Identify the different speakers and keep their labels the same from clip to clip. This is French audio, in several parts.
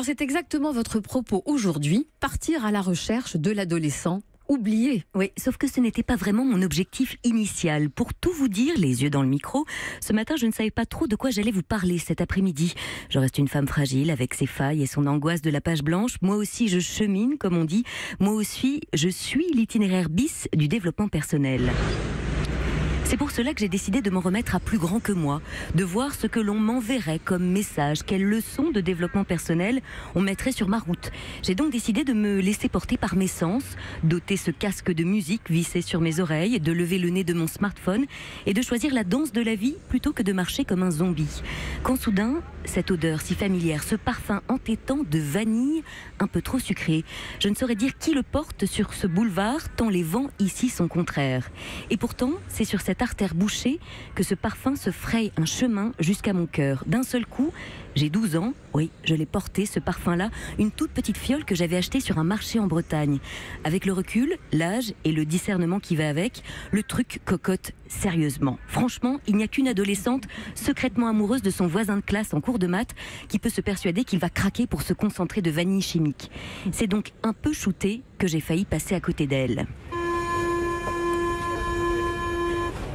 Speaker 1: Alors c'est exactement votre propos aujourd'hui, partir à la recherche de l'adolescent oublié.
Speaker 2: Oui, sauf que ce n'était pas vraiment mon objectif initial. Pour tout vous dire, les yeux dans le micro, ce matin, je ne savais pas trop de quoi j'allais vous parler cet après-midi. Je reste une femme fragile avec ses failles et son angoisse de la page blanche. Moi aussi, je chemine, comme on dit. Moi aussi, je suis l'itinéraire bis du développement personnel. C'est pour cela que j'ai décidé de m'en remettre à plus grand que moi, de voir ce que l'on m'enverrait comme message, quelles leçons de développement personnel on mettrait sur ma route. J'ai donc décidé de me laisser porter par mes sens, d'ôter ce casque de musique vissé sur mes oreilles, de lever le nez de mon smartphone et de choisir la danse de la vie plutôt que de marcher comme un zombie. Quand soudain, cette odeur si familière, ce parfum entêtant de vanille un peu trop sucré, je ne saurais dire qui le porte sur ce boulevard tant les vents ici sont contraires. Et pourtant, c'est sur cette artère bouchée que ce parfum se fraye un chemin jusqu'à mon cœur. D'un seul coup, j'ai 12 ans, oui, je l'ai porté, ce parfum-là, une toute petite fiole que j'avais achetée sur un marché en Bretagne. Avec le recul, l'âge et le discernement qui va avec, le truc cocotte sérieusement. Franchement, il n'y a qu'une adolescente secrètement amoureuse de son voisin de classe en cours de maths qui peut se persuader qu'il va craquer pour se concentrer de vanille chimique. C'est donc un peu shooté que j'ai failli passer à côté d'elle.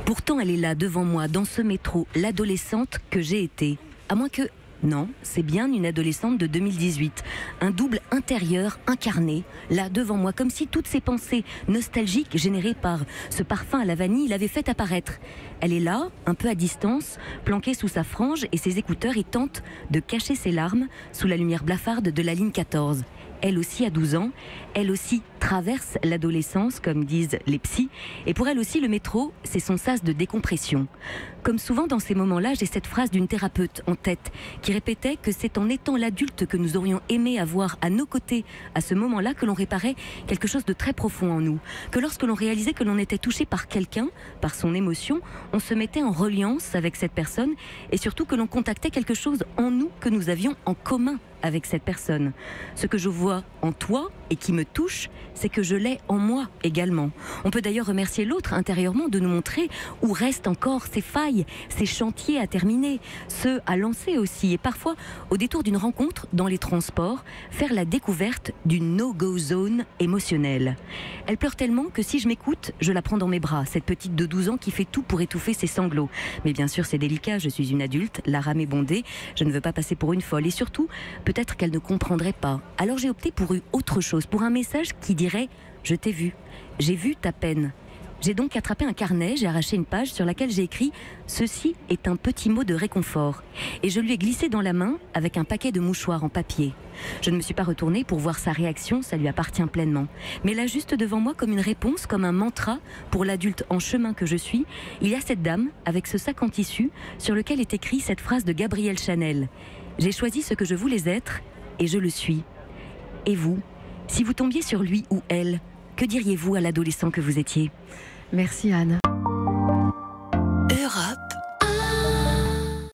Speaker 2: Pourtant, elle est là, devant moi, dans ce métro, l'adolescente que j'ai été. À moins que... Non, c'est bien une adolescente de 2018. Un double intérieur incarné, là, devant moi, comme si toutes ces pensées nostalgiques générées par ce parfum à la vanille l'avaient fait apparaître. Elle est là, un peu à distance, planquée sous sa frange et ses écouteurs et tente de cacher ses larmes sous la lumière blafarde de la ligne 14. Elle aussi a 12 ans, elle aussi traverse l'adolescence, comme disent les psys, et pour elle aussi le métro, c'est son sas de décompression. Comme souvent dans ces moments-là, j'ai cette phrase d'une thérapeute en tête, qui répétait que c'est en étant l'adulte que nous aurions aimé avoir à nos côtés à ce moment-là que l'on réparait quelque chose de très profond en nous, que lorsque l'on réalisait que l'on était touché par quelqu'un, par son émotion, on se mettait en reliance avec cette personne, et surtout que l'on contactait quelque chose en nous que nous avions en commun avec cette personne. Ce que je vois en toi et qui me touche, c'est que je l'ai en moi également. On peut d'ailleurs remercier l'autre intérieurement de nous montrer où restent encore ses failles, ses chantiers à terminer, ceux à lancer aussi, et parfois, au détour d'une rencontre dans les transports, faire la découverte d'une no-go zone émotionnelle. Elle pleure tellement que si je m'écoute, je la prends dans mes bras, cette petite de 12 ans qui fait tout pour étouffer ses sanglots. Mais bien sûr, c'est délicat, je suis une adulte, la rame est bondée, je ne veux pas passer pour une folle, et surtout, peut-être qu'elle ne comprendrait pas. Alors j'ai opté pour autre chose, pour un message qui dirait « Je t'ai vu, j'ai vu ta peine ». J'ai donc attrapé un carnet, j'ai arraché une page sur laquelle j'ai écrit « Ceci est un petit mot de réconfort ». Et je lui ai glissé dans la main avec un paquet de mouchoirs en papier. Je ne me suis pas retournée pour voir sa réaction, ça lui appartient pleinement. Mais là, juste devant moi, comme une réponse, comme un mantra pour l'adulte en chemin que je suis, il y a cette dame avec ce sac en tissu sur lequel est écrit cette phrase de Gabrielle Chanel. « J'ai choisi ce que je voulais être et je le suis. » Et vous, si vous tombiez sur lui ou elle, que diriez-vous à l'adolescent que vous étiez ?
Speaker 1: Merci Anne.